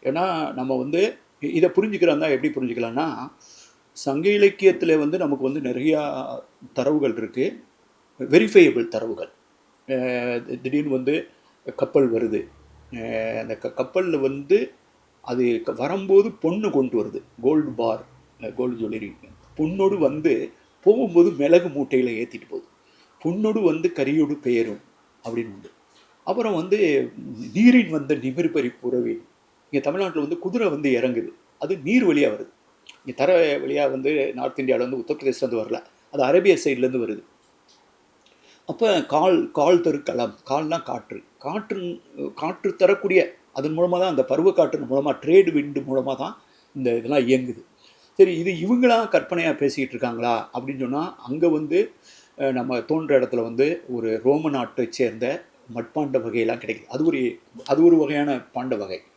ஏன்னா நம்ம வந்து இதை புரிஞ்சுக்கிறதா எப்படி புரிஞ்சுக்கலாம்னா, சங்க இலக்கியத்தில் வந்து நமக்கு வந்து நிறையா தரவுகள் இருக்குது, வெரிஃபையபிள் தரவுகள். திடீர்னு வந்து கப்பல் வருது, அந்த கப்பலில் வந்து அது வரும்போது பொண்ணு கொண்டு வருது, கோல்டு பார், கோல்டு ஜுவல்லரி, பொண்ணோடு வந்து போகும்போது மிளகு மூட்டையில் ஏற்றிட்டு போகுது, பொண்ணோடு வந்து கரியோடு பெயரும் அப்படின்னு உண்டு. அப்புறம் வந்து நீரின் வந்த நிமிர்பறி புறவின், இங்கே தமிழ்நாட்டில் வந்து குதிரை வந்து இறங்குது, அது நீர் வழியாக வருது. இங்கே தர வழியாக வந்து நார்த் இந்தியாவில் வந்து உத்தரப்பிரதேசத்துலேருந்து வரல, அது அரேபிய சைட்லேருந்து வருது. அப்போ கால் கால் தரு களம், கால்னா காற்று, காற்று தரக்கூடிய அதன் மூலமாக தான், அந்த பருவ காற்று மூலமாக, ட்ரேடு விண்டு மூலமாக தான் இந்த இதெல்லாம் இயங்குது. சரி, இது இவங்களாம் கற்பனையாக பேசிக்கிட்டு இருக்காங்களா அப்படின்னு சொன்னால், அங்கே வந்து நம்ம தோன்ற இடத்துல வந்து ஒரு ரோம நாட்டை சேர்ந்த மட்பாண்ட வகையெல்லாம் கிடைக்குது. அது ஒரு வகையான பாண்ட வகை.